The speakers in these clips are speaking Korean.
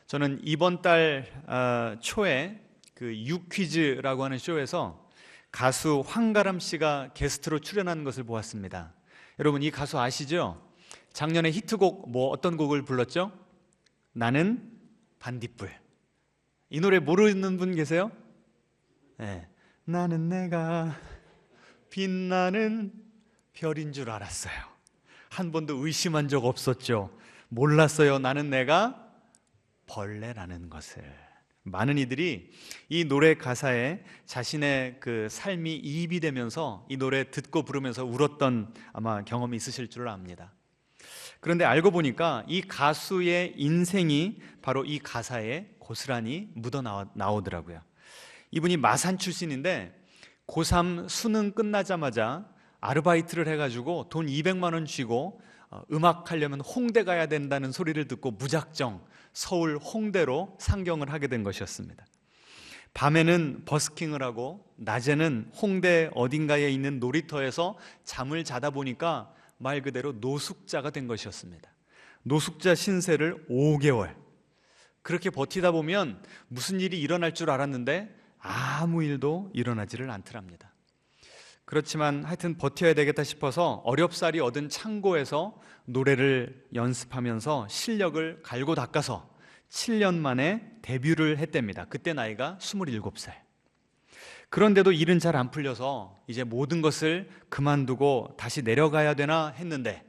저는 이번 달 초에 그 유퀴즈라고 하는 쇼에서 가수 황가람 씨가 게스트로 출연하는 것을 보았습니다. 여러분, 이 가수 아시죠? 작년에 히트곡 어떤 곡을 불렀죠? 나는 반딧불. 이 노래 모르는 분 계세요? 네. 나는 내가 빛나는 별인 줄 알았어요. 한 번도 의심한 적 없었죠. 몰랐어요. 나는 내가 벌레라는 것을. 많은 이들이 이 노래 가사에 자신의 그 삶이 이입이 되면서 이 노래 듣고 부르면서 울었던 아마 경험이 있으실 줄 압니다. 그런데 알고 보니까 이 가수의 인생이 바로 이 가사에 고스란히 묻어 나오더라고요. 이분이 마산 출신인데 고3 수능 끝나자마자 아르바이트를 해가지고 돈 200만 원 쥐고 음악 하려면 홍대 가야 된다는 소리를 듣고 무작정 서울 홍대로 상경을 하게 된 것이었습니다. 밤에는 버스킹을 하고 낮에는 홍대 어딘가에 있는 놀이터에서 잠을 자다 보니까 말 그대로 노숙자가 된 것이었습니다. 노숙자 신세를 5개월 그렇게 버티다 보면 무슨 일이 일어날 줄 알았는데 아무 일도 일어나지를 않더랍니다. 그렇지만 하여튼 버텨야 되겠다 싶어서 어렵사리 얻은 창고에서 노래를 연습하면서 실력을 갈고 닦아서 7년 만에 데뷔를 했답니다. 그때 나이가 27살. 그런데도 일은 잘 안 풀려서 이제 모든 것을 그만두고 다시 내려가야 되나 했는데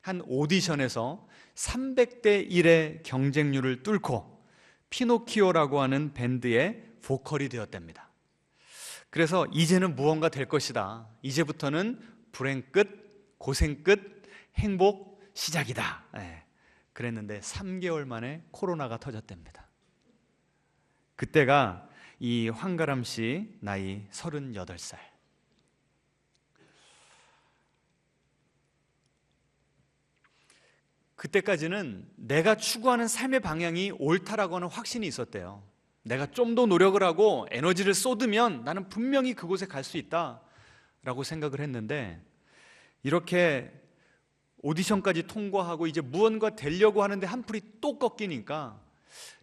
한 오디션에서 300대 1의 경쟁률을 뚫고 피노키오라고 하는 밴드의 보컬이 되었답니다. 그래서 이제는 무언가 될 것이다. 이제부터는 불행 끝, 고생 끝, 행복 시작이다. 그랬는데 3개월 만에 코로나가 터졌답니다. 그때가 이 황가람 씨 나이 38살. 그때까지는 내가 추구하는 삶의 방향이 옳다라고 하는 확신이 있었대요. 내가 좀 더 노력을 하고 에너지를 쏟으면 나는 분명히 그곳에 갈 수 있다라고 생각을 했는데 이렇게 오디션까지 통과하고 이제 무언가 되려고 하는데 한풀이 또 꺾이니까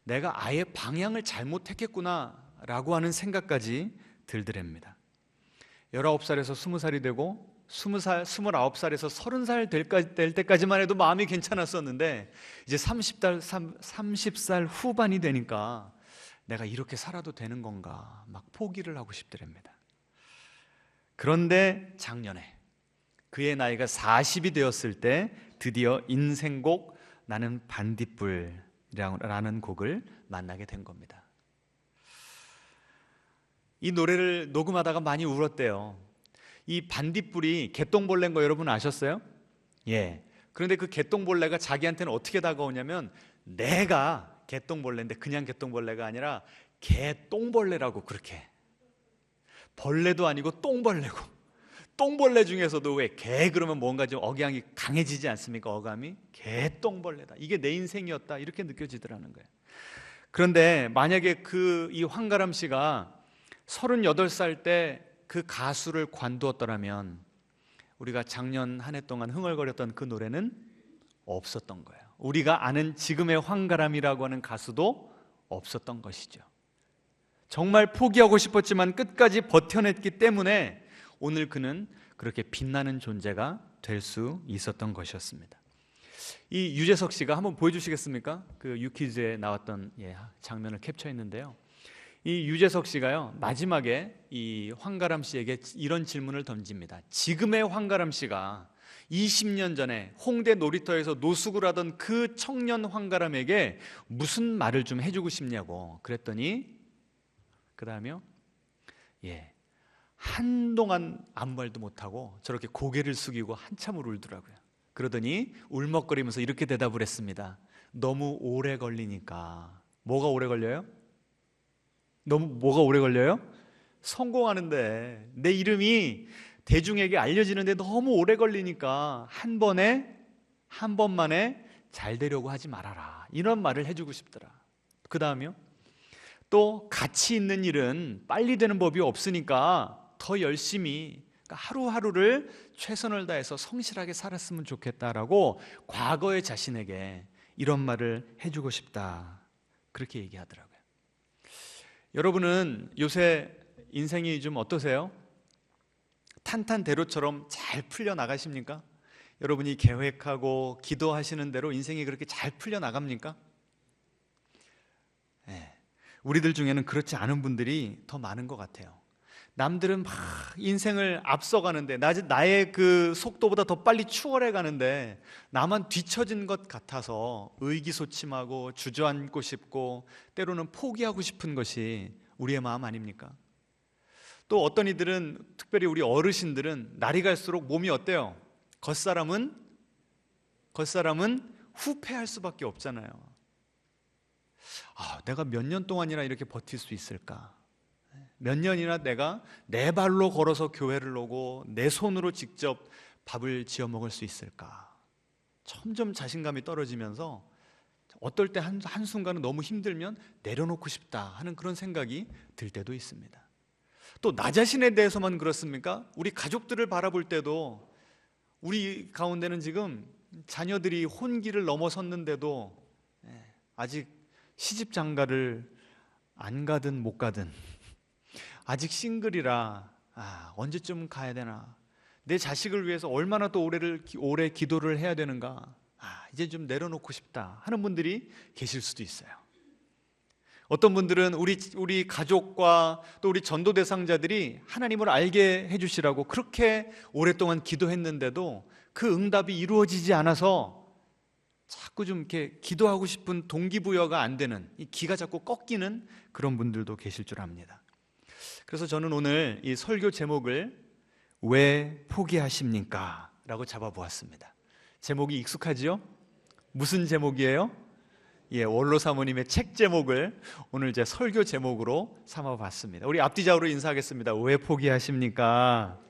내가 아예 방향을 잘못했겠구나라고 하는 생각까지 들더랍니다. 19살에서 20살이 되고 20살, 29살에서 30살 될 때까지만 해도 마음이 괜찮았었는데 이제 30살 후반이 되니까 내가 이렇게 살아도 되는 건가 막 포기를 하고 싶더랍니다. 그런데 작년에 그의 나이가 40이 되었을 때 드디어 인생곡 나는 반딧불이라는 곡을 만나게 된 겁니다. 이 노래를 녹음하다가 많이 울었대요. 이 반딧불이 개똥벌레인 거 여러분 아셨어요? 예. 그런데 그 개똥벌레가 자기한테는 어떻게 다가오냐면 내가 개똥벌레인데 그냥 개똥벌레가 아니라 개똥벌레라고 그렇게. 벌레도 아니고 똥벌레고. 똥벌레 중에서도 왜 개 그러면 뭔가 좀 억양이 강해지지 않습니까? 어감이 개똥벌레다. 이게 내 인생이었다. 이렇게 느껴지더라는 거예요. 그런데 만약에 이 황가람 씨가 38살 때 그 가수를 관두었더라면 우리가 작년 한 해 동안 흥얼거렸던 그 노래는 없었던 거예요. 우리가 아는 지금의 황가람이라고 하는 가수도 없었던 것이죠. 정말 포기하고 싶었지만 끝까지 버텨냈기 때문에 오늘 그는 그렇게 빛나는 존재가 될 수 있었던 것이었습니다. 이 유재석 씨가 한번 보여주시겠습니까? 그 유퀴즈에 나왔던 장면을 캡처했는데요. 이 유재석 씨가요 마지막에 이 황가람 씨에게 이런 질문을 던집니다. 지금의 황가람 씨가 20년 전에 홍대 놀이터에서 노숙을 하던 그 청년 황가람에게 무슨 말을 좀 해주고 싶냐고 그랬더니 그 다음에요 한동안 아무 말도 못하고 저렇게 고개를 숙이고 한참을 울더라고요. 그러더니 울먹거리면서 이렇게 대답을 했습니다. 너무 오래 걸리니까. 뭐가 오래 걸려요? 뭐가 오래 걸려요? 성공하는데 내 이름이 대중에게 알려지는데 너무 오래 걸리니까 한 번만에 잘 되려고 하지 말아라. 이런 말을 해주고 싶더라. 그 다음에요 또 가치 있는 일은 빨리 되는 법이 없으니까 더 열심히 하루하루를 최선을 다해서 성실하게 살았으면 좋겠다라고 과거의 자신에게 이런 말을 해주고 싶다. 그렇게 얘기하더라고요. 여러분은 요새 인생이 좀 어떠세요? 탄탄대로처럼 잘 풀려나가십니까? 여러분이 계획하고 기도하시는 대로 인생이 그렇게 잘 풀려나갑니까? 네. 우리들 중에는 그렇지 않은 분들이 더 많은 것 같아요. 남들은 막 인생을 앞서가는데 나의 그 속도보다 더 빨리 추월해 가는데 나만 뒤처진 것 같아서 의기소침하고 주저앉고 싶고 때로는 포기하고 싶은 것이 우리의 마음 아닙니까? 또 어떤 이들은, 특별히 우리 어르신들은 날이 갈수록 몸이 어때요? 겉사람은 후패할 수밖에 없잖아요. 내가 몇 년 동안이나 이렇게 버틸 수 있을까? 몇 년이나 내가 내 발로 걸어서 교회를 오고 내 손으로 직접 밥을 지어 먹을 수 있을까? 점점 자신감이 떨어지면서 어떨 때 한순간은 너무 힘들면 내려놓고 싶다 하는 그런 생각이 들 때도 있습니다. 또 나 자신에 대해서만 그렇습니까? 우리 가족들을 바라볼 때도 우리 가운데는 지금 자녀들이 혼기를 넘어섰는데도 아직 시집 장가를 안 가든 못 가든 아직 싱글이라 언제쯤 가야 되나, 내 자식을 위해서 얼마나 또 오래 기도를 해야 되는가, 이제 좀 내려놓고 싶다 하는 분들이 계실 수도 있어요. 어떤 분들은 우리 가족과 또 우리 전도 대상자들이 하나님을 알게 해주시라고 그렇게 오랫동안 기도했는데도 그 응답이 이루어지지 않아서 자꾸 좀 이렇게 기도하고 싶은 동기부여가 안 되는, 이 기가 자꾸 꺾이는 그런 분들도 계실 줄 압니다. 그래서 저는 오늘 이 설교 제목을 왜 포기하십니까? 라고 잡아보았습니다. 제목이 익숙하지요? 무슨 제목이에요? 원로 사모님의 책 제목을 오늘 제 설교 제목으로 삼아봤습니다. 우리 앞뒤좌우로 인사하겠습니다. 왜 포기하십니까?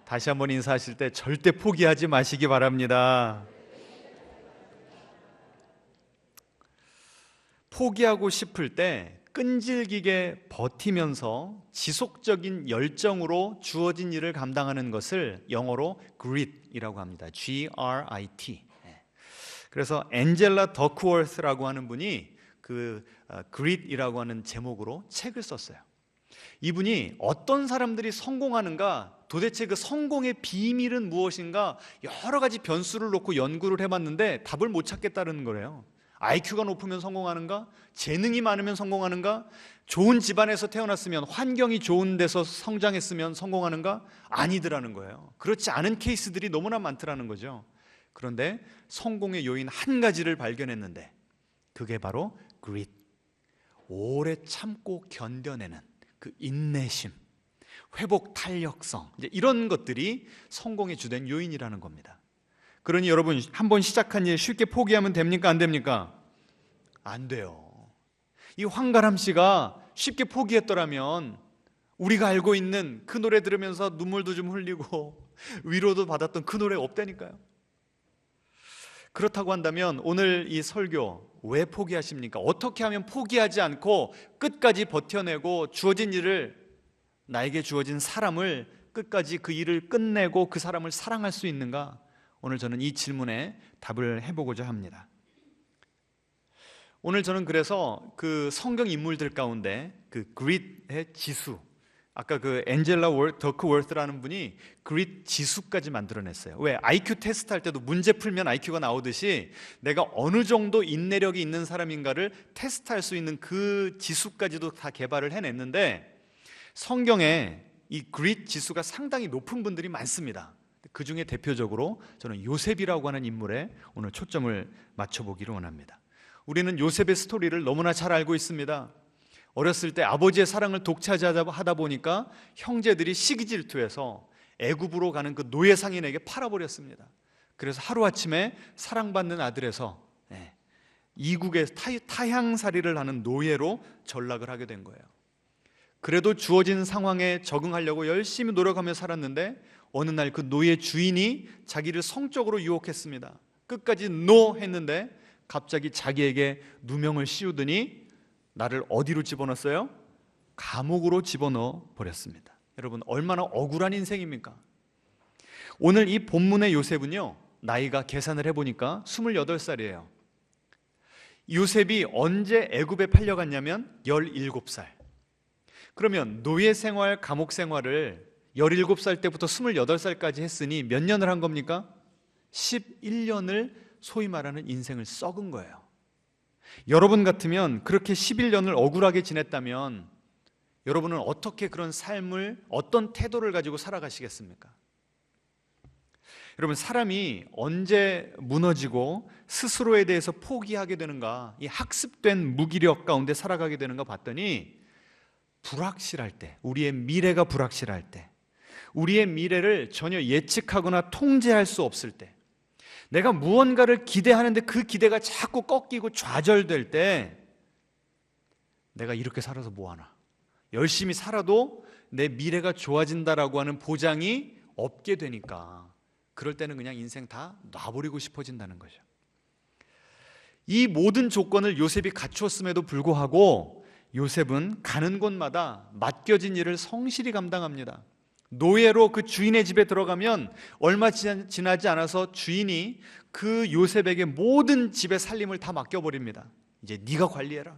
다시 한번 인사하실 때 절대 포기하지 마시기 바랍니다. 포기하고 싶을 때 끈질기게 버티면서 지속적인 열정으로 주어진 일을 감당하는 것을 영어로 grit이라고 합니다. G-R-I-T. 그래서 엔젤라 더크워스라고 하는 분이 그 grit이라고 하는 제목으로 책을 썼어요. 이분이 어떤 사람들이 성공하는가, 도대체 그 성공의 비밀은 무엇인가 여러 가지 변수를 놓고 연구를 해봤는데 답을 못 찾겠다는 거래요. IQ가 높으면 성공하는가? 재능이 많으면 성공하는가? 좋은 집안에서 태어났으면, 환경이 좋은 데서 성장했으면 성공하는가? 아니더라는 거예요. 그렇지 않은 케이스들이 너무나 많더라는 거죠. 그런데 성공의 요인 한 가지를 발견했는데 그게 바로 grit, 오래 참고 견뎌내는 그 인내심, 회복 탄력성, 이제 이런 것들이 성공의 주된 요인이라는 겁니다. 그러니 여러분, 한번 시작한 일 쉽게 포기하면 됩니까? 안 됩니까? 안 돼요. 이 황가람 씨가 쉽게 포기했더라면 우리가 알고 있는 그 노래 들으면서 눈물도 좀 흘리고 위로도 받았던 그 노래 없다니까요. 그렇다고 한다면 오늘 이 설교 왜 포기하십니까? 어떻게 하면 포기하지 않고 끝까지 버텨내고 주어진 일을, 나에게 주어진 사람을 끝까지 그 일을 끝내고 그 사람을 사랑할 수 있는가? 오늘 저는 이 질문에 답을 해보고자 합니다. 오늘 저는 그래서 그 성경 인물들 가운데 그 그릿의 지수, 아까 그 엔젤라 더크워스라는 분이 그릿 지수까지 만들어냈어요. 왜? IQ 테스트 할 때도 문제 풀면 IQ가 나오듯이 내가 어느 정도 인내력이 있는 사람인가를 테스트할 수 있는 그 지수까지도 다 개발을 해냈는데, 성경에 이 그릿 지수가 상당히 높은 분들이 많습니다. 그 중에 대표적으로 저는 요셉이라고 하는 인물에 오늘 초점을 맞춰보기를 원합니다. 우리는 요셉의 스토리를 너무나 잘 알고 있습니다. 어렸을 때 아버지의 사랑을 독차지하다 보니까 형제들이 시기 질투해서 애굽으로 가는 그 노예 상인에게 팔아버렸습니다. 그래서 하루아침에 사랑받는 아들에서 이국의 타향살이를 하는 노예로 전락을 하게 된 거예요. 그래도 주어진 상황에 적응하려고 열심히 노력하며 살았는데 어느 날 그 노예 주인이 자기를 성적으로 유혹했습니다. 끝까지 노 했는데 갑자기 자기에게 누명을 씌우더니 나를 어디로 집어넣었어요? 감옥으로 집어넣어 버렸습니다. 여러분, 얼마나 억울한 인생입니까? 오늘 이 본문의 요셉은요, 나이가 계산을 해보니까 28살이에요. 요셉이 언제 애굽에 팔려갔냐면 17살. 그러면 노예 생활, 감옥 생활을 17살 때부터 28살까지 했으니 몇 년을 한 겁니까? 11년을 소위 말하는 인생을 썩은 거예요. 여러분 같으면 그렇게 11년을 억울하게 지냈다면 여러분은 어떻게 그런 삶을, 어떤 태도를 가지고 살아가시겠습니까? 여러분, 사람이 언제 무너지고 스스로에 대해서 포기하게 되는가, 이 학습된 무기력 가운데 살아가게 되는가 봤더니 불확실할 때, 우리의 미래가 불확실할 때, 우리의 미래를 전혀 예측하거나 통제할 수 없을 때, 내가 무언가를 기대하는데 그 기대가 자꾸 꺾이고 좌절될 때, 내가 이렇게 살아서 뭐하나, 열심히 살아도 내 미래가 좋아진다라고 하는 보장이 없게 되니까 그럴 때는 그냥 인생 다 놔버리고 싶어진다는 거죠. 이 모든 조건을 요셉이 갖추었음에도 불구하고 요셉은 가는 곳마다 맡겨진 일을 성실히 감당합니다. 노예로 그 주인의 집에 들어가면 얼마 지나지 않아서 주인이 그 요셉에게 모든 집의 살림을 다 맡겨버립니다. 이제 네가 관리해라.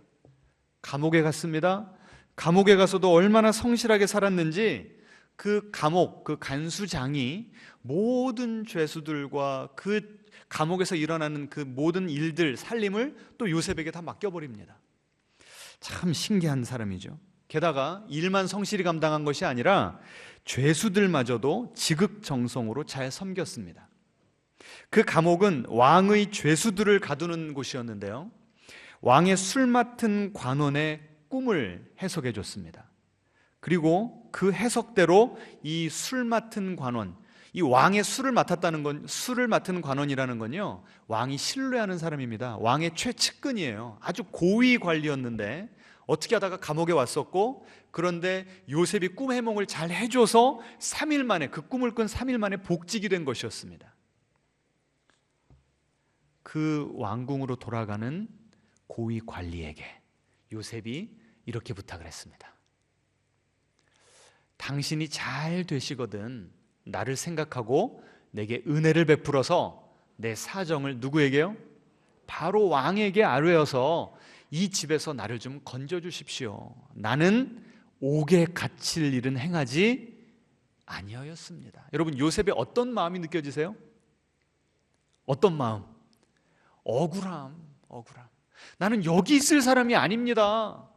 감옥에 갔습니다. 감옥에 가서도 얼마나 성실하게 살았는지 그 감옥, 그 간수장이 모든 죄수들과 그 감옥에서 일어나는 그 모든 일들, 살림을 또 요셉에게 다 맡겨버립니다. 참 신기한 사람이죠. 게다가 일만 성실히 감당한 것이 아니라 죄수들마저도 지극정성으로 잘 섬겼습니다. 그 감옥은 왕의 죄수들을 가두는 곳이었는데요, 왕의 술 맡은 관원의 꿈을 해석해 줬습니다. 그리고 그 해석대로 이 술 맡은 관원, 이 왕의 술을 맡았다는 건, 술을 맡은 관원이라는 건요, 왕이 신뢰하는 사람입니다. 왕의 최측근이에요. 아주 고위 관리였는데 어떻게 하다가 감옥에 왔었고, 그런데 요셉이 꿈 해몽을 잘 해줘서 3일 만에, 그 꿈을 꾼 3일 만에 복직이 된 것이었습니다. 그 왕궁으로 돌아가는 고위 관리에게 요셉이 이렇게 부탁을 했습니다. 당신이 잘 되시거든 나를 생각하고 내게 은혜를 베풀어서 내 사정을 누구에게요? 바로 왕에게 아뢰어서 이 집에서 나를 좀 건져주십시오. 나는 옥에 갇힐 일은 행하지 아니하였습니다. 여러분, 요셉의 어떤 마음이 느껴지세요? 어떤 마음? 억울함. 나는 여기 있을 사람이 아닙니다.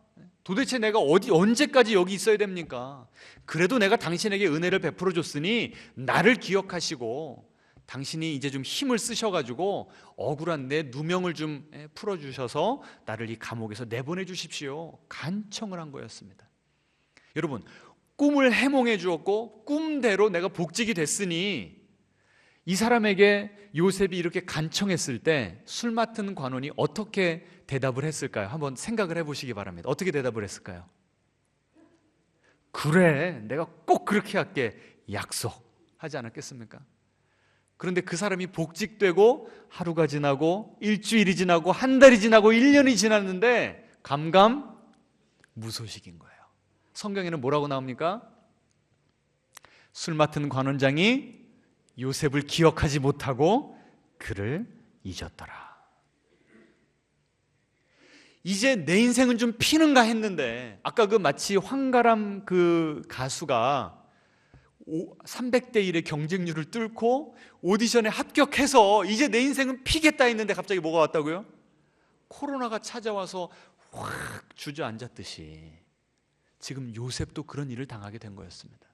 도대체 내가 언제까지 여기 있어야 됩니까? 그래도 내가 당신에게 은혜를 베풀어 줬으니 나를 기억하시고 당신이 이제 좀 힘을 쓰셔가지고 억울한 내 누명을 좀 풀어주셔서 나를 이 감옥에서 내보내 주십시오. 간청을 한 거였습니다. 여러분, 꿈을 해몽해 주었고 꿈대로 내가 복직이 됐으니 이 사람에게 요셉이 이렇게 간청했을 때 술 맡은 관원이 어떻게 대답을 했을까요? 한번 생각을 해보시기 바랍니다. 어떻게 대답을 했을까요? 그래, 내가 꼭 그렇게 할게. 약속하지 않았겠습니까? 그런데 그 사람이 복직되고 하루가 지나고 일주일이 지나고 한 달이 지나고 1년이 지났는데 감감무소식인 거예요. 성경에는 뭐라고 나옵니까? 술 맡은 관원장이 요셉을 기억하지 못하고 그를 잊었더라. 이제 내 인생은 좀 피는가 했는데, 아까 그 마치 황가람 그 가수가 300대 1의 경쟁률을 뚫고 오디션에 합격해서 이제 내 인생은 피겠다 했는데 갑자기 뭐가 왔다고요? 코로나가 찾아와서 확 주저앉았듯이 지금 요셉도 그런 일을 당하게 된 거였습니다.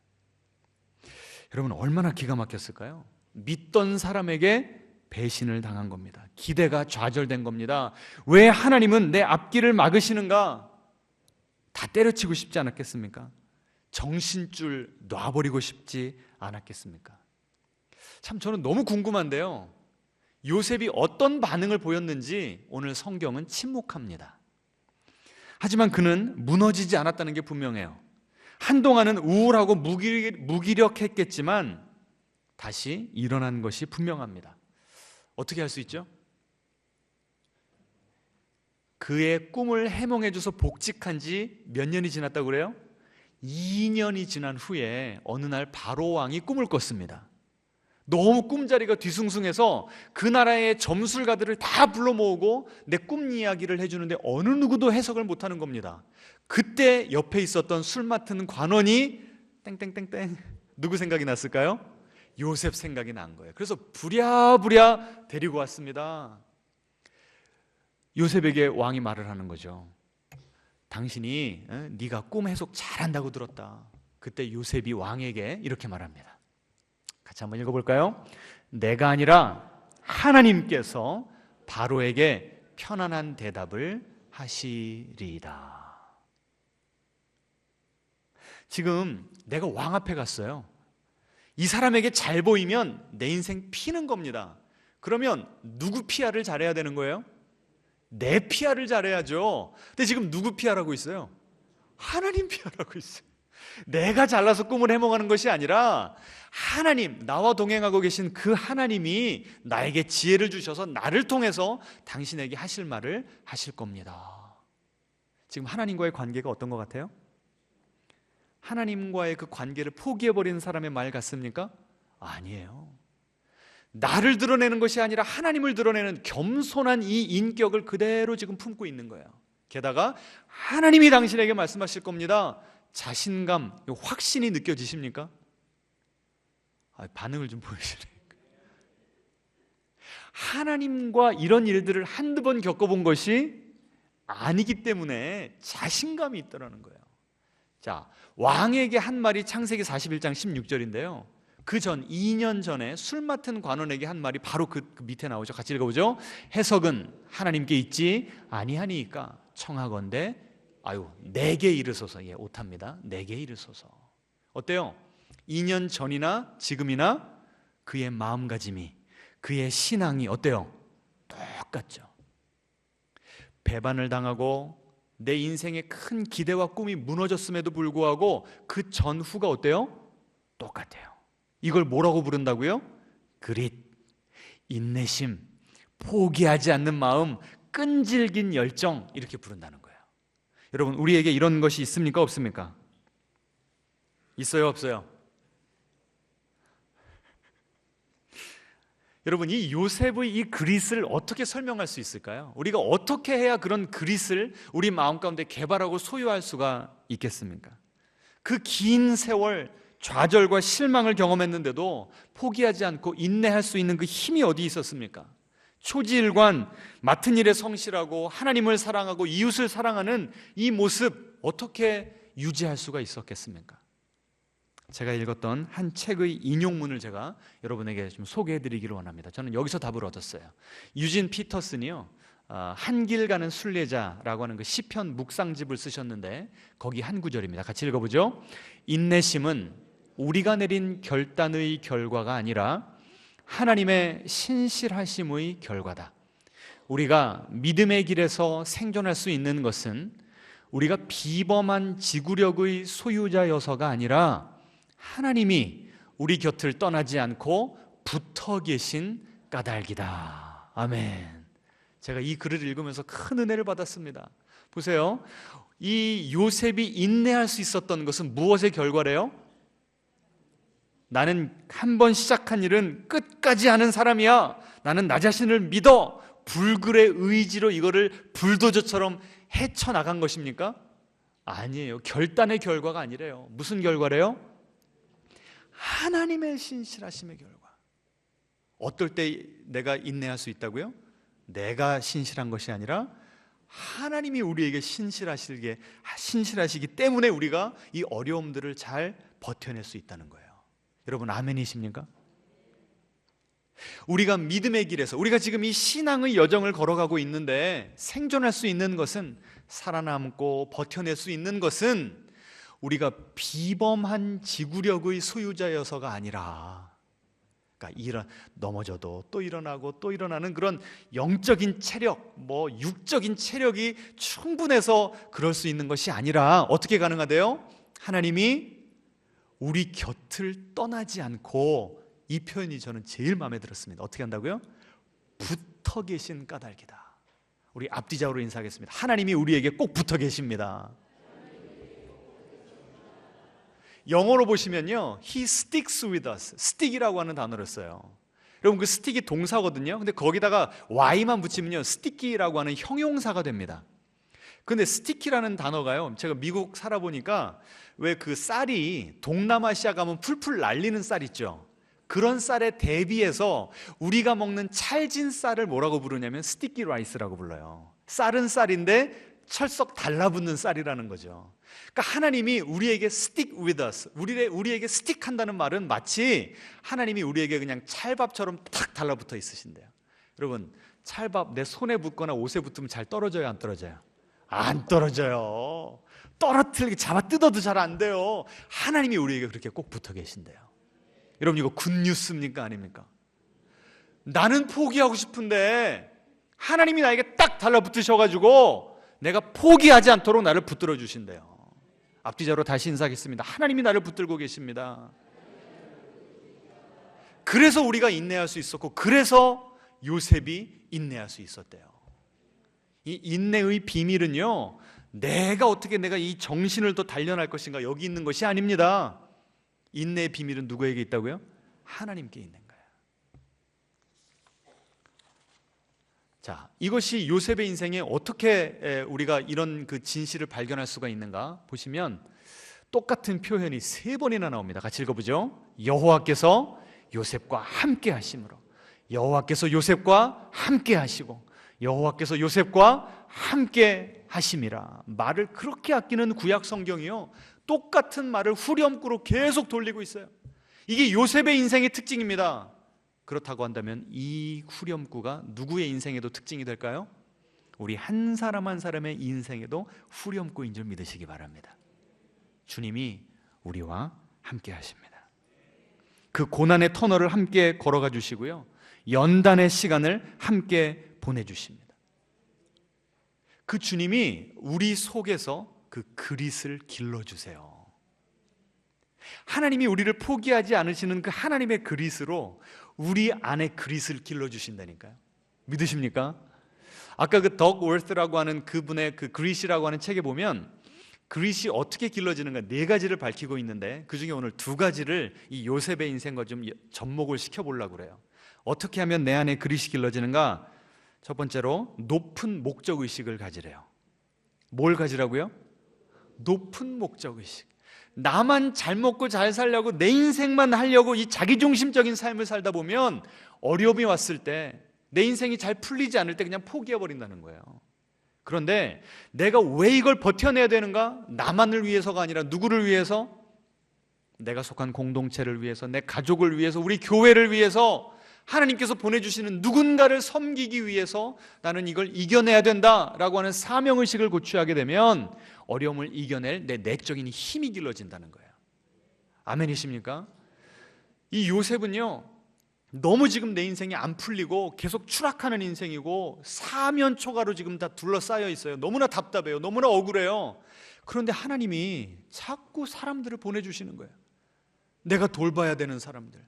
여러분, 얼마나 기가 막혔을까요? 믿던 사람에게 배신을 당한 겁니다. 기대가 좌절된 겁니다. 왜 하나님은 내 앞길을 막으시는가? 다 때려치고 싶지 않았겠습니까? 정신줄 놔버리고 싶지 않았겠습니까? 참 저는 너무 궁금한데요, 요셉이 어떤 반응을 보였는지 오늘 성경은 침묵합니다. 하지만 그는 무너지지 않았다는 게 분명해요. 한동안은 우울하고 무기력했겠지만 다시 일어난 것이 분명합니다. 어떻게 할 수 있죠? 그의 꿈을 해몽해줘서 복직한 지 몇 년이 지났다고 그래요? 2년이 지난 후에 어느 날 바로 왕이 꿈을 꿨습니다. 너무 꿈자리가 뒤숭숭해서 그 나라의 점술가들을 다 불러 모으고 내 꿈 이야기를 해주는데 어느 누구도 해석을 못하는 겁니다. 그때 옆에 있었던 술 맡은 관원이 땡땡땡땡 누구 생각이 났을까요? 요셉 생각이 난 거예요. 그래서 부랴부랴 데리고 왔습니다. 요셉에게 왕이 말을 하는 거죠. 당신이 네가 꿈 해석 잘한다고 들었다. 그때 요셉이 왕에게 이렇게 말합니다. 같이 한번 읽어볼까요? 내가 아니라 하나님께서 바로에게 편안한 대답을 하시리이다. 지금 내가 왕 앞에 갔어요. 이 사람에게 잘 보이면 내 인생 피는 겁니다. 그러면 누구 피아를 잘해야 되는 거예요? 내 피아를 잘해야죠. 근데 지금 누구 피아라고 있어요? 하나님 피아라고 있어요. 내가 잘나서 꿈을 해몽하는 것이 아니라 하나님, 나와 동행하고 계신 그 하나님이 나에게 지혜를 주셔서 나를 통해서 당신에게 하실 말을 하실 겁니다. 지금 하나님과의 관계가 어떤 것 같아요? 하나님과의 그 관계를 포기해버리는 사람의 말 같습니까? 아니에요. 나를 드러내는 것이 아니라 하나님을 드러내는 겸손한 이 인격을 그대로 지금 품고 있는 거예요. 게다가 하나님이 당신에게 말씀하실 겁니다. 자신감, 확신이 느껴지십니까? 반응을 좀 보여주세요. 하나님과 이런 일들을 한두 번 겪어본 것이 아니기 때문에 자신감이 있더라는 거예요. 자, 왕에게 한 말이 창세기 41장 16절인데요. 그 전 2년 전에 술 맡은 관원에게 한 말이 바로 그 밑에 나오죠. 같이 읽어보죠. 해석은 하나님께 있지 아니하니까 청하건대 내게 이르소서. 예, 오탑니다. 내게 이르소서. 어때요? 2년 전이나 지금이나 그의 마음가짐이, 그의 신앙이 어때요? 똑같죠. 배반을 당하고 내 인생의 큰 기대와 꿈이 무너졌음에도 불구하고 그 전후가 어때요? 똑같아요. 이걸 뭐라고 부른다고요? 그릿, 인내심, 포기하지 않는 마음, 끈질긴 열정, 이렇게 부른다는 거예요. 여러분, 우리에게 이런 것이 있습니까? 없습니까? 있어요? 없어요? 여러분, 이 요셉의 이 그릿을 어떻게 설명할 수 있을까요? 우리가 어떻게 해야 그런 그릿을 우리 마음 가운데 개발하고 소유할 수가 있겠습니까? 그 긴 세월 좌절과 실망을 경험했는데도 포기하지 않고 인내할 수 있는 그 힘이 어디 있었습니까? 초지일관, 맡은 일에 성실하고 하나님을 사랑하고 이웃을 사랑하는 이 모습 어떻게 유지할 수가 있었겠습니까? 제가 읽었던 한 책의 인용문을 제가 여러분에게 좀 소개해드리기를 원합니다. 저는 여기서 답을 얻었어요. 유진 피터슨이요, 한길 가는 순례자라고 하는 그 시편 묵상집을 쓰셨는데 거기 한 구절입니다. 같이 읽어보죠. 인내심은 우리가 내린 결단의 결과가 아니라 하나님의 신실하심의 결과다. 우리가 믿음의 길에서 생존할 수 있는 것은 우리가 비범한 지구력의 소유자여서가 아니라 하나님이 우리 곁을 떠나지 않고 붙어 계신 까닭이다. 아멘. 제가 이 글을 읽으면서 큰 은혜를 받았습니다. 보세요. 이 요셉이 인내할 수 있었던 것은 무엇의 결과래요? 나는 한 번 시작한 일은 끝까지 하는 사람이야. 나는 나 자신을 믿어. 불굴의 의지로 이거를 불도저처럼 헤쳐나간 것입니까? 아니에요. 결단의 결과가 아니래요. 무슨 결과래요? 하나님의 신실하심의 결과. 어떨 때 내가 인내할 수 있다고요? 내가 신실한 것이 아니라 하나님이 우리에게 신실하시기 때문에 우리가 이 어려움들을 잘 버텨낼 수 있다는 거예요. 여러분, 아멘이십니까? 우리가 믿음의 길에서, 우리가 지금 이 신앙의 여정을 걸어가고 있는데 생존할 수 있는 것은, 살아남고 버텨낼 수 있는 것은 우리가 비범한 지구력의 소유자여서가 아니라, 그러니까 넘어져도 또 일어나고 또 일어나는 그런 영적인 체력, 육적인 체력이 충분해서 그럴 수 있는 것이 아니라 어떻게 가능하대요? 하나님이 우리 곁을 떠나지 않고, 이 표현이 저는 제일 마음에 들었습니다. 어떻게 한다고요? 붙어 계신 까닭이다. 우리 앞뒤좌우로 인사하겠습니다. 하나님이 우리에게 꼭 붙어 계십니다. 영어로 보시면요, He sticks with us. stick이라고 하는 단어를 써요. 여러분, 그 stick이 동사거든요. 근데 거기다가 y만 붙이면요, sticky라고 하는 형용사가 됩니다. 근데 스티키라는 단어가요, 제가 미국 살아보니까 왜 그 쌀이 동남아시아 가면 풀풀 날리는 쌀 있죠. 그런 쌀에 대비해서 우리가 먹는 찰진 쌀을 뭐라고 부르냐면 스티키 라이스라고 불러요. 쌀은 쌀인데 철썩 달라붙는 쌀이라는 거죠. 그러니까 하나님이 우리에게 stick with us, 우리에게 스틱한다는 말은 마치 하나님이 우리에게 그냥 찰밥처럼 탁 달라붙어 있으신대요. 여러분, 찰밥 내 손에 붙거나 옷에 붙으면 잘 떨어져요, 안 떨어져요? 안 떨어져요. 떨어뜨리기, 잡아 뜯어도 잘 안 돼요. 하나님이 우리에게 그렇게 꼭 붙어 계신대요. 여러분, 이거 굿뉴스입니까, 아닙니까? 나는 포기하고 싶은데 하나님이 나에게 딱 달라붙으셔가지고 내가 포기하지 않도록 나를 붙들어 주신대요. 앞뒤자로 다시 인사하겠습니다. 하나님이 나를 붙들고 계십니다. 그래서 우리가 인내할 수 있었고, 그래서 요셉이 인내할 수 있었대요. 이 인내의 비밀은요, 내가 이 정신을 또 단련할 것인가, 여기 있는 것이 아닙니다. 인내의 비밀은 누구에게 있다고요? 하나님께 있는 거예요. 자, 이것이 요셉의 인생에 어떻게 우리가 이런 그 진실을 발견할 수가 있는가 보시면 똑같은 표현이 3번이나 나옵니다. 같이 읽어보죠. 여호와께서 요셉과 함께 하심으로, 여호와께서 요셉과 함께 하시고, 여호와께서 요셉과 함께 하심이라. 말을 그렇게 아끼는 구약 성경이요, 똑같은 말을 후렴구로 계속 돌리고 있어요. 이게 요셉의 인생의 특징입니다. 그렇다고 한다면 이 후렴구가 누구의 인생에도 특징이 될까요? 우리 한 사람 한 사람의 인생에도 후렴구인 줄 믿으시기 바랍니다. 주님이 우리와 함께 하십니다. 그 고난의 터널을 함께 걸어가 주시고요, 연단의 시간을 함께 보내주십니다. 그 주님이 우리 속에서 그 그릿을 길러주세요. 하나님이 우리를 포기하지 않으시는 그 하나님의 그릿으로 우리 안에 그릿을 길러주신다니까요. 믿으십니까? 아까 그 덕 월스라고 하는 그분의 그 그릿이라고 하는 책에 보면 그릿이 어떻게 길러지는가 4가지를 밝히고 있는데, 그 중에 오늘 2가지를 이 요셉의 인생과 좀 접목을 시켜보려고 그래요. 어떻게 하면 내 안에 그릿이 길러지는가? 첫 번째로 높은 목적의식을 가지래요. 뭘 가지라고요? 높은 목적의식. 나만 잘 먹고 잘 살려고, 내 인생만 하려고 이 자기중심적인 삶을 살다 보면 어려움이 왔을 때, 내 인생이 잘 풀리지 않을 때 그냥 포기해버린다는 거예요. 그런데 내가 왜 이걸 버텨내야 되는가? 나만을 위해서가 아니라 누구를 위해서? 내가 속한 공동체를 위해서, 내 가족을 위해서, 우리 교회를 위해서, 하나님께서 보내주시는 누군가를 섬기기 위해서 나는 이걸 이겨내야 된다라고 하는 사명의식을 고취하게 되면 어려움을 이겨낼 내 내적인 힘이 길러진다는 거예요. 아멘이십니까? 이 요셉은요, 너무 지금 내 인생이 안 풀리고 계속 추락하는 인생이고 사면초가로 지금 다 둘러싸여 있어요. 너무나 답답해요. 너무나 억울해요. 그런데 하나님이 자꾸 사람들을 보내주시는 거예요. 내가 돌봐야 되는 사람들.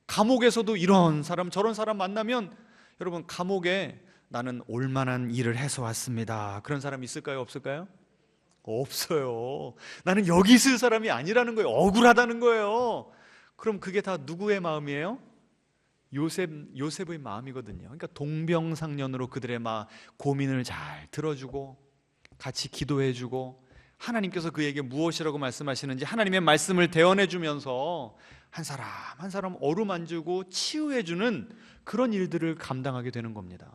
감옥에서도 이런 사람 저런 사람 만나면, 여러분, 감옥에 나는 올만한 일을 해서 왔습니다, 그런 사람 있을까요? 없을까요? 없어요. 나는 여기 있을 사람이 아니라는 거예요. 억울하다는 거예요. 그럼 그게 다 누구의 마음이에요? 요셉의 마음이거든요. 그러니까 동병상련으로 그들의 고민을 잘 들어주고 같이 기도해주고, 하나님께서 그에게 무엇이라고 말씀하시는지 하나님의 말씀을 대언해주면서 한 사람 한 사람 어루만지고 치유해주는 그런 일들을 감당하게 되는 겁니다.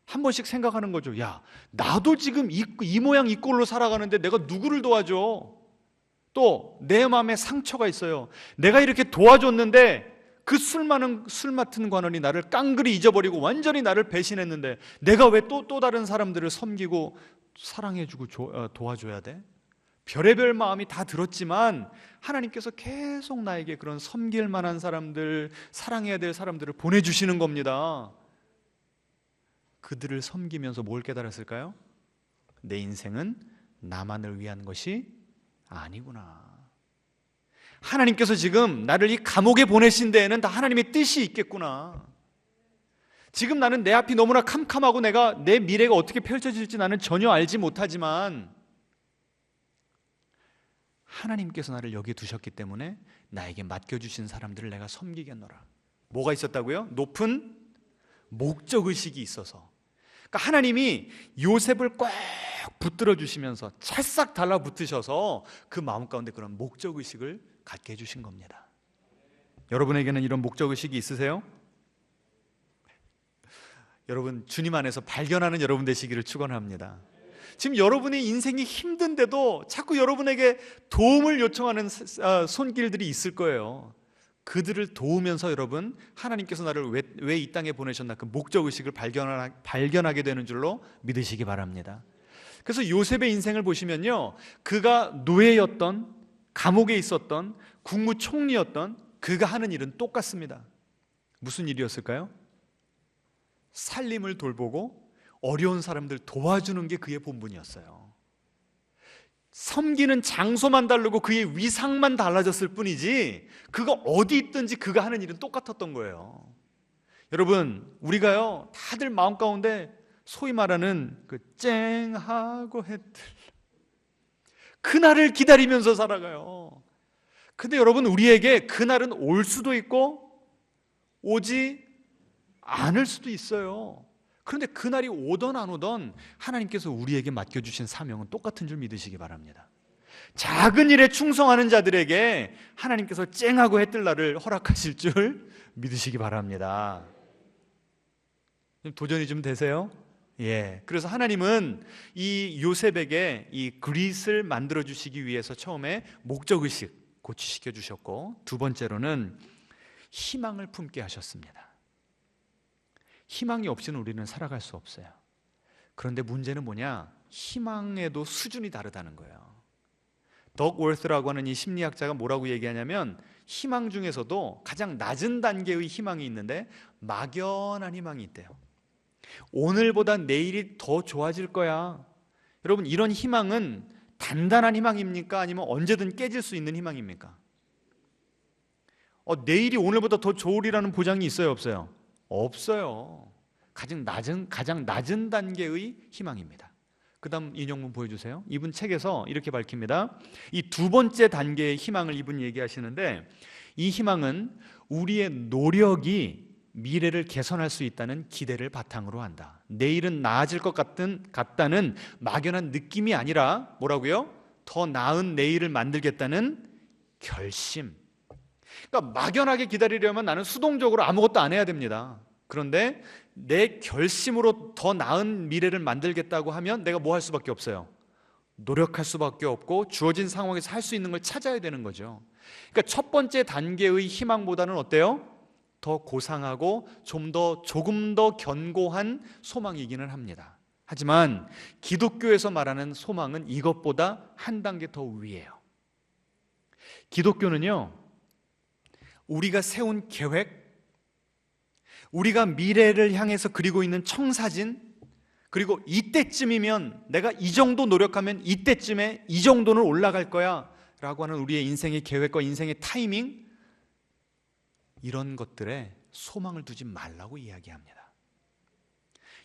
한 번씩 생각하는 거죠. 야, 나도 지금 이 모양 이 꼴로 살아가는데 내가 누구를 도와줘? 또 내 마음에 상처가 있어요. 내가 이렇게 도와줬는데 그 술 맡은 관원이 나를 깡그리 잊어버리고 완전히 나를 배신했는데 내가 왜 또 다른 사람들을 섬기고 사랑해주고 도와줘야 돼? 별의별 마음이 다 들었지만 하나님께서 계속 나에게 그런 섬길 만한 사람들, 사랑해야 될 사람들을 보내주시는 겁니다. 그들을 섬기면서 뭘 깨달았을까요? 내 인생은 나만을 위한 것이 아니구나. 하나님께서 지금 나를 이 감옥에 보내신 데에는 다 하나님의 뜻이 있겠구나. 지금 나는 내 앞이 너무나 캄캄하고 내 미래가 어떻게 펼쳐질지 나는 전혀 알지 못하지만 하나님께서 나를 여기에 두셨기 때문에 나에게 맡겨주신 사람들을 내가 섬기겠노라. 뭐가 있었다고요? 높은 목적의식이 있어서. 그러니까 하나님이 요셉을 꼭 붙들어 주시면서 찰싹 달라붙으셔서 그 마음 가운데 그런 목적의식을 갖게 해주신 겁니다. 여러분에게는 이런 목적의식이 있으세요? 여러분, 주님 안에서 발견하는 여러분 되시기를 축원합니다. 지금 여러분의 인생이 힘든데도 자꾸 여러분에게 도움을 요청하는 손길들이 있을 거예요. 그들을 도우면서 여러분, 하나님께서 나를 왜 이 땅에 보내셨나 그 목적의식을 발견하게 되는 줄로 믿으시기 바랍니다. 그래서 요셉의 인생을 보시면요, 그가 노예였던, 감옥에 있었던, 국무총리였던 그가 하는 일은 똑같습니다. 무슨 일이었을까요? 살림을 돌보고 어려운 사람들 도와주는 게 그의 본분이었어요. 섬기는 장소만 다르고 그의 위상만 달라졌을 뿐이지 그가 어디 있든지 그가 하는 일은 똑같았던 거예요. 여러분, 우리가요 다들 마음 가운데 소위 말하는 그 쨍하고 해뜰 그날을 기다리면서 살아가요. 근데 여러분, 우리에게 그날은 올 수도 있고 오지 않을 수도 있어요. 그런데 그날이 오던 안 오던 하나님께서 우리에게 맡겨주신 사명은 똑같은 줄 믿으시기 바랍니다. 작은 일에 충성하는 자들에게 하나님께서 쨍하고 해뜰 날을 허락하실 줄 믿으시기 바랍니다. 도전이 좀 되세요? 예. 그래서 하나님은 이 요셉에게 이 그릿을 만들어 주시기 위해서 처음에 목적의식 고취시켜 주셨고, 두 번째로는 희망을 품게 하셨습니다. 희망이 없이는 우리는 살아갈 수 없어요. 그런데 문제는 뭐냐? 희망에도 수준이 다르다는 거예요. 덕 월스라고 하는 이 심리학자가 뭐라고 얘기하냐면, 희망 중에서도 가장 낮은 단계의 희망이 있는데 막연한 희망이 있대요. 오늘보다 내일이 더 좋아질 거야. 여러분, 이런 희망은 단단한 희망입니까? 아니면 언제든 깨질 수 있는 희망입니까? 내일이 오늘보다 더 좋으리라는 보장이 있어요, 없어요? 없어요. 가장 낮은 단계의 희망입니다. 그 다음 인용문 보여주세요. 이분 책에서 이렇게 밝힙니다. 이 두 번째 단계의 희망을 이분이 얘기하시는데, 이 희망은 우리의 노력이 미래를 개선할 수 있다는 기대를 바탕으로 한다. 내일은 나아질 것 같다는 막연한 느낌이 아니라 뭐라고요? 더 나은 내일을 만들겠다는 결심. 그러니까 막연하게 기다리려면 나는 수동적으로 아무것도 안 해야 됩니다. 그런데 내 결심으로 더 나은 미래를 만들겠다고 하면 내가 뭐 할 수밖에 없어요? 노력할 수밖에 없고 주어진 상황에서 할 수 있는 걸 찾아야 되는 거죠. 그러니까 첫 번째 단계의 희망보다는 어때요? 더 고상하고 조금 더 견고한 소망이기는 합니다. 하지만 기독교에서 말하는 소망은 이것보다 한 단계 더 위에요. 기독교는요, 우리가 세운 계획, 우리가 미래를 향해서 그리고 있는 청사진, 그리고 이때쯤이면 내가 이 정도 노력하면 이때쯤에 이 정도는 올라갈 거야 라고 하는 우리의 인생의 계획과 인생의 타이밍, 이런 것들에 소망을 두지 말라고 이야기합니다.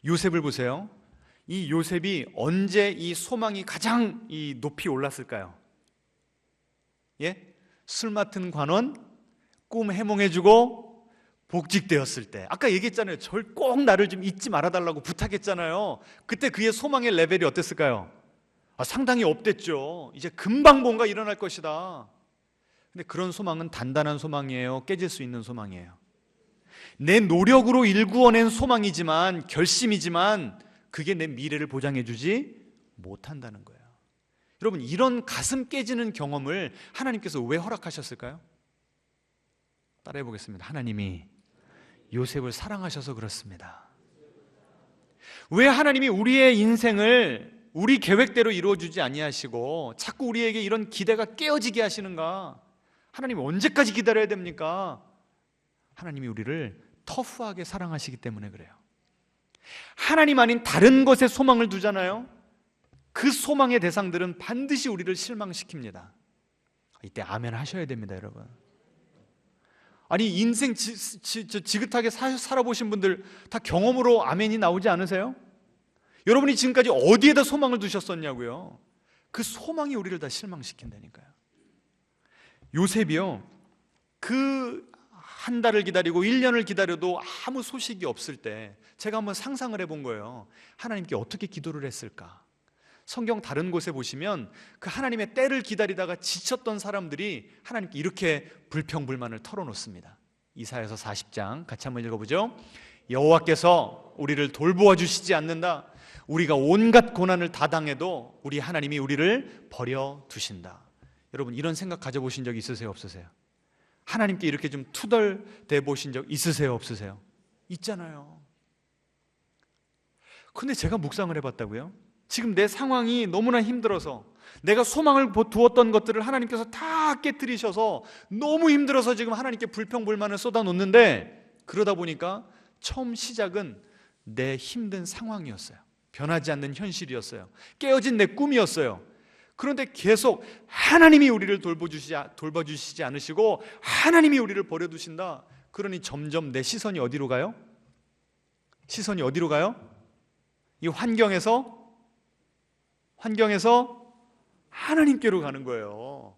요셉을 보세요. 이 요셉이 언제 이 소망이 가장 높이 올랐을까요? 예? 술 맡은 관원, 꿈 해몽해주고 복직되었을 때. 아까 얘기했잖아요. 꼭 나를 좀 잊지 말아달라고 부탁했잖아요. 그때 그의 소망의 레벨이 어땠을까요? 상당히 업됐죠. 이제 금방 뭔가 일어날 것이다. 근데 그런 소망은 단단한 소망이에요? 깨질 수 있는 소망이에요? 내 노력으로 일구어낸 소망이지만, 결심이지만 그게 내 미래를 보장해주지 못한다는 거예요. 여러분, 이런 가슴 깨지는 경험을 하나님께서 왜 허락하셨을까요? 따라해 보겠습니다. 하나님이 요셉을 사랑하셔서 그렇습니다. 왜 하나님이 우리의 인생을 우리 계획대로 이루어주지 아니하시고 자꾸 우리에게 이런 기대가 깨어지게 하시는가? 하나님이 언제까지 기다려야 됩니까? 하나님이 우리를 터프하게 사랑하시기 때문에 그래요. 하나님 아닌 다른 것에 소망을 두잖아요. 그 소망의 대상들은 반드시 우리를 실망시킵니다. 이때 아멘 하셔야 됩니다, 여러분. 아니, 인생 지긋하게 살아보신 분들 다 경험으로 아멘이 나오지 않으세요? 여러분이 지금까지 어디에다 소망을 두셨었냐고요? 그 소망이 우리를 다 실망시킨다니까요. 요셉이요, 그 한 달을 기다리고 1년을 기다려도 아무 소식이 없을 때 제가 한번 상상을 해본 거예요. 하나님께 어떻게 기도를 했을까? 성경 다른 곳에 보시면 그 하나님의 때를 기다리다가 지쳤던 사람들이 하나님께 이렇게 불평불만을 털어놓습니다. 이사야서 40장 같이 한번 읽어보죠. 여호와께서 우리를 돌보아 주시지 않는다. 우리가 온갖 고난을 다 당해도 우리 하나님이 우리를 버려두신다. 여러분, 이런 생각 가져보신 적 있으세요, 없으세요? 하나님께 이렇게 좀 투덜대 보신 적 있으세요, 없으세요? 있잖아요. 근데 제가 묵상을 해봤다고요? 지금 내 상황이 너무나 힘들어서, 내가 소망을 두었던 것들을 하나님께서 다 깨뜨리셔서 너무 힘들어서 지금 하나님께 불평불만을 쏟아놓는데, 그러다 보니까 처음 시작은 내 힘든 상황이었어요. 변하지 않는 현실이었어요. 깨어진 내 꿈이었어요. 그런데 계속 하나님이 우리를 돌봐주시지 않으시고 하나님이 우리를 버려두신다. 그러니 점점 내 시선이 어디로 가요? 시선이 어디로 가요? 이 환경에서 하나님께로 가는 거예요.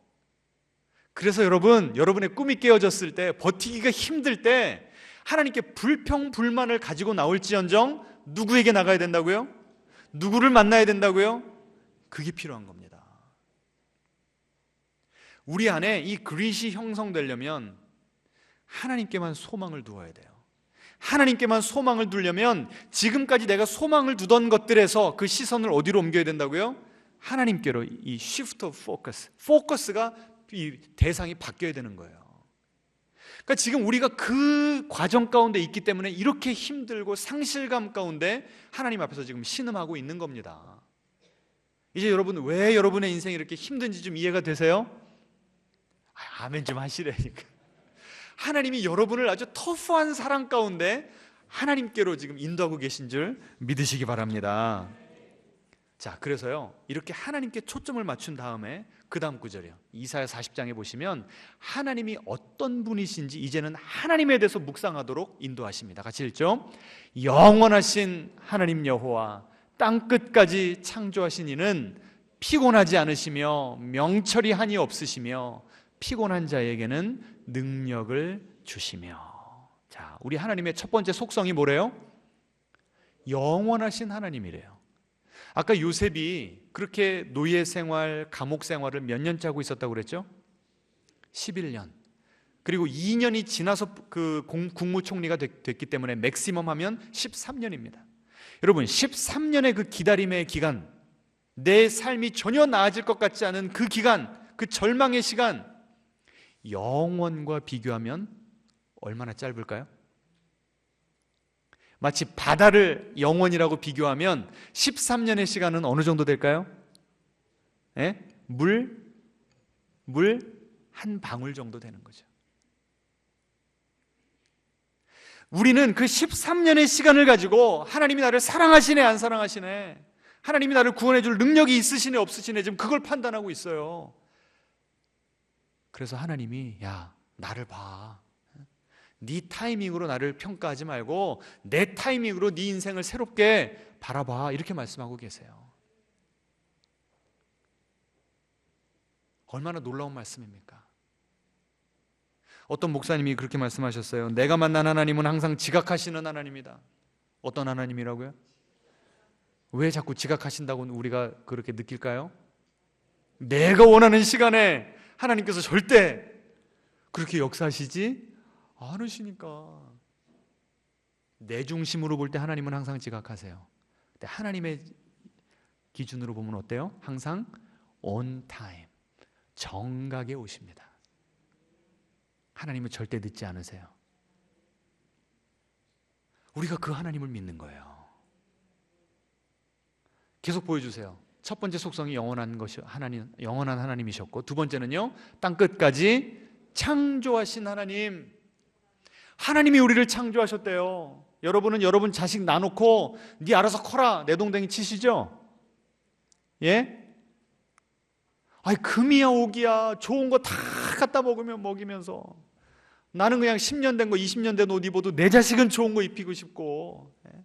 그래서 여러분의 꿈이 깨어졌을 때, 버티기가 힘들 때 하나님께 불평불만을 가지고 나올지언정 누구에게 나가야 된다고요? 누구를 만나야 된다고요? 그게 필요한 겁니다. 우리 안에 이 그릿이 형성되려면 하나님께만 소망을 두어야 돼요. 하나님께만 소망을 두려면 지금까지 내가 소망을 두던 것들에서 그 시선을 어디로 옮겨야 된다고요? 하나님께로. 이 shift of focus, 포커스가 이 대상이 바뀌어야 되는 거예요. 그러니까 지금 우리가 그 과정 가운데 있기 때문에 이렇게 힘들고 상실감 가운데 하나님 앞에서 지금 신음하고 있는 겁니다. 이제 여러분, 왜 여러분의 인생이 이렇게 힘든지 좀 이해가 되세요? 아멘 좀 하시라니까. 하나님이 여러분을 아주 터프한 사랑 가운데 하나님께로 지금 인도하고 계신 줄 믿으시기 바랍니다. 자, 그래서요, 이렇게 하나님께 초점을 맞춘 다음에 그 다음 구절이요, 이사야 40장에 보시면 하나님이 어떤 분이신지 이제는 하나님에 대해서 묵상하도록 인도하십니다. 같이 읽죠. 영원하신 하나님 여호와, 땅끝까지 창조하신 이는 피곤하지 않으시며 명철이 한이 없으시며 피곤한 자에게는 능력을 주시며. 자, 우리 하나님의 첫 번째 속성이 뭐래요? 영원하신 하나님이래요. 아까 요셉이 그렇게 노예 생활, 감옥 생활을 몇 년째 하고 있었다고 그랬죠? 11년. 그리고 2년이 지나서 그 국무총리가 됐기 때문에 맥시멈 하면 13년입니다. 여러분, 13년의 그 기다림의 기간, 내 삶이 전혀 나아질 것 같지 않은 그 기간, 그 절망의 시간, 영원과 비교하면 얼마나 짧을까요? 마치 바다를 영원이라고 비교하면 13년의 시간은 어느 정도 될까요? 예? 물 한 방울 정도 되는 거죠. 우리는 그 13년의 시간을 가지고 하나님이 나를 사랑하시네, 안 사랑하시네, 하나님이 나를 구원해 줄 능력이 있으시네, 없으시네, 지금 그걸 판단하고 있어요. 그래서 하나님이, 야, 나를 봐. 네 타이밍으로 나를 평가하지 말고 내 타이밍으로 네 인생을 새롭게 바라봐, 이렇게 말씀하고 계세요. 얼마나 놀라운 말씀입니까? 어떤 목사님이 그렇게 말씀하셨어요. 내가 만난 하나님은 항상 지각하시는 하나님이다. 어떤 하나님이라고요? 왜 자꾸 지각하신다고 우리가 그렇게 느낄까요? 내가 원하는 시간에 하나님께서 절대 그렇게 역사하시지 않으시니까. 내 중심으로 볼 때 하나님은 항상 지각하세요. 근데 하나님의 기준으로 보면 어때요? 항상 on time, 정각에 오십니다. 하나님은 절대 늦지 않으세요. 우리가 그 하나님을 믿는 거예요. 계속 보여주세요. 첫 번째 속성이 영원한 하나님이셨고, 두 번째는요, 땅 끝까지 창조하신 하나님. 하나님이 우리를 창조하셨대요. 여러분은 여러분 자식 놔놓고 네 알아서 커라 내동댕이 치시죠? 예? 아이, 금이야 오기야 좋은 거 다 갖다 먹이면서 나는 그냥 10년 된 거, 20년 된 옷 입어도 내 자식은 좋은 거 입히고 싶고. 예?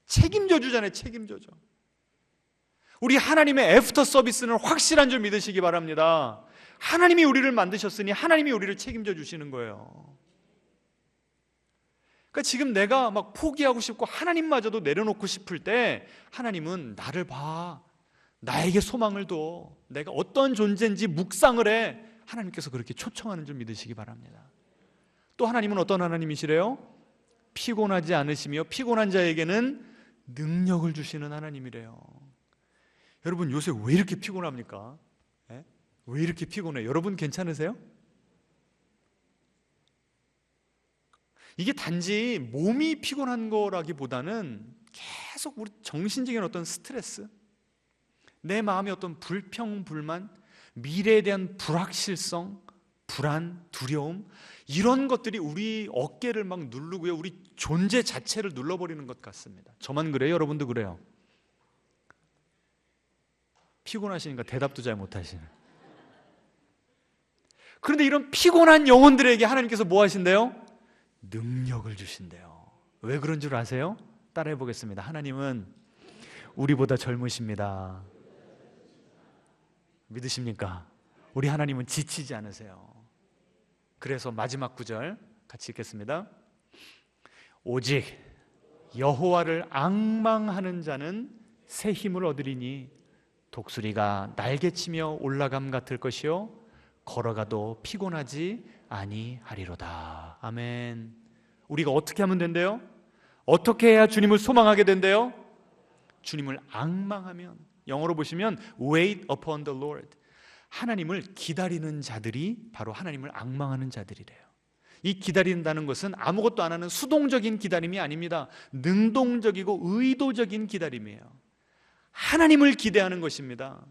책임져 주잖아요. 책임져줘. 우리 하나님의 애프터 서비스는 확실한 줄 믿으시기 바랍니다. 하나님이 우리를 만드셨으니 하나님이 우리를 책임져 주시는 거예요. 그러니까 지금 내가 막 포기하고 싶고 하나님마저도 내려놓고 싶을 때 하나님은 나를 봐, 나에게 소망을 둬, 내가 어떤 존재인지 묵상을 해. 하나님께서 그렇게 초청하는 줄 믿으시기 바랍니다. 또 하나님은 어떤 하나님이시래요? 피곤하지 않으시며 피곤한 자에게는 능력을 주시는 하나님이래요. 여러분 요새 왜 이렇게 피곤합니까? 예? 왜 이렇게 피곤해? 여러분 괜찮으세요? 이게 단지 몸이 피곤한 거라기보다는 계속 우리 정신적인 어떤 스트레스, 내 마음의 어떤 불평, 불만, 미래에 대한 불확실성, 불안, 두려움, 이런 것들이 우리 어깨를 막 누르고요, 우리 존재 자체를 눌러버리는 것 같습니다. 저만 그래요? 여러분도 그래요? 피곤하시니까 대답도 잘 못하시네. 그런데 이런 피곤한 영혼들에게 하나님께서 뭐 하신대요? 능력을 주신대요. 왜 그런 줄 아세요? 따라해 보겠습니다. 하나님은 우리보다 젊으십니다. 믿으십니까? 우리 하나님은 지치지 않으세요. 그래서 마지막 구절 같이 읽겠습니다. 오직 여호와를 앙망하는 자는 새 힘을 얻으리니 독수리가 날개치며 올라감 같을 것이요 걸어가도 피곤하지 아니하리로다. 아멘. 우리가 어떻게 하면 된대요? 어떻게 해야 주님을 소망하게 된대요? 주님을 앙망하면, 영어로 보시면 wait upon the Lord, 하나님을 기다리는 자들이 바로 하나님을 앙망하는 자들이래요. 이 기다린다는 것은 아무것도 안 하는 수동적인 기다림이 아닙니다. 능동적이고 의도적인 기다림이에요. 하나님을 기대하는 것입니다.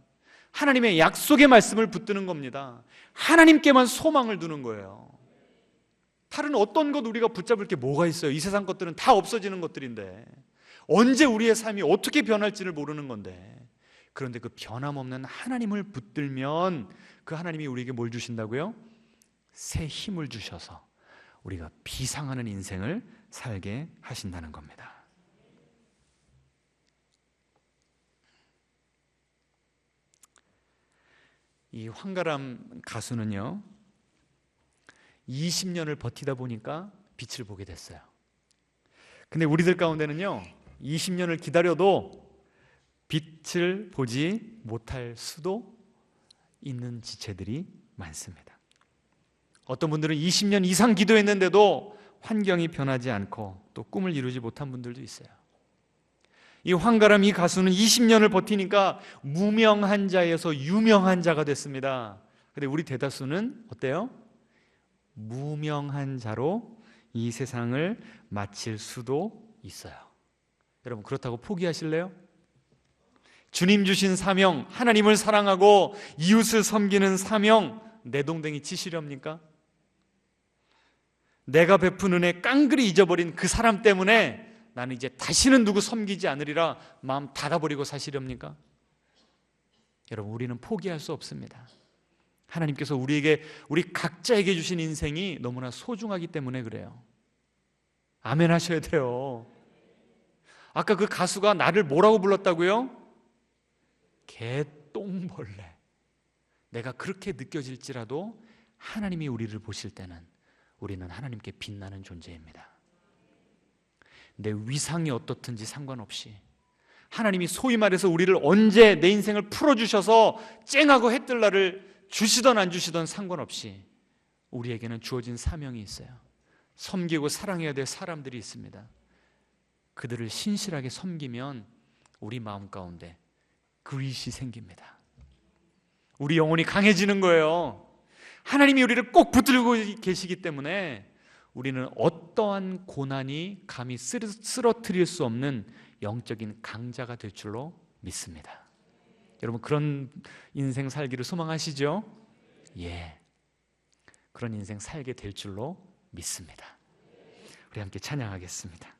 하나님의 약속의 말씀을 붙드는 겁니다. 하나님께만 소망을 두는 거예요. 다른 어떤 것 우리가 붙잡을 게 뭐가 있어요? 이 세상 것들은 다 없어지는 것들인데, 언제 우리의 삶이 어떻게 변할지를 모르는 건데, 그런데 그 변함없는 하나님을 붙들면 그 하나님이 우리에게 뭘 주신다고요? 새 힘을 주셔서 우리가 비상하는 인생을 살게 하신다는 겁니다. 이 황가람 가수는요 20년을 버티다 보니까 빛을 보게 됐어요. 근데 우리들 가운데는요 20년을 기다려도 빛을 보지 못할 수도 있는 지체들이 많습니다. 어떤 분들은 20년 이상 기도했는데도 환경이 변하지 않고 또 꿈을 이루지 못한 분들도 있어요. 이 황가람 이 가수는 20년을 버티니까 무명한 자에서 유명한 자가 됐습니다. 근데 우리 대다수는 어때요? 무명한 자로 이 세상을 마칠 수도 있어요. 여러분 그렇다고 포기하실래요? 주님 주신 사명, 하나님을 사랑하고 이웃을 섬기는 사명 내동댕이 치시렵니까? 내가 베푼 은혜 깡그리 잊어버린 그 사람 때문에 나는 이제 다시는 누구 섬기지 않으리라 마음 닫아버리고 사시렵니까? 여러분 우리는 포기할 수 없습니다. 하나님께서 우리에게, 우리 각자에게 주신 인생이 너무나 소중하기 때문에 그래요. 아멘 하셔야 돼요. 아까 그 가수가 나를 뭐라고 불렀다고요? 개똥벌레. 내가 그렇게 느껴질지라도 하나님이 우리를 보실 때는 우리는 하나님께 빛나는 존재입니다. 내 위상이 어떻든지 상관없이 하나님이 소위 말해서 우리를 언제 내 인생을 풀어주셔서 쨍하고 해 뜰 날을 주시던 안 주시던 상관없이 우리에게는 주어진 사명이 있어요. 섬기고 사랑해야 될 사람들이 있습니다. 그들을 신실하게 섬기면 우리 마음 가운데 그릿이 생깁니다. 우리 영혼이 강해지는 거예요. 하나님이 우리를 꼭 붙들고 계시기 때문에 우리는 어떠한 고난이 감히 쓰러뜨릴 수 없는 영적인 강자가 될 줄로 믿습니다. 여러분 그런 인생 살기를 소망하시죠? 예, 그런 인생 살게 될 줄로 믿습니다. 우리 함께 찬양하겠습니다.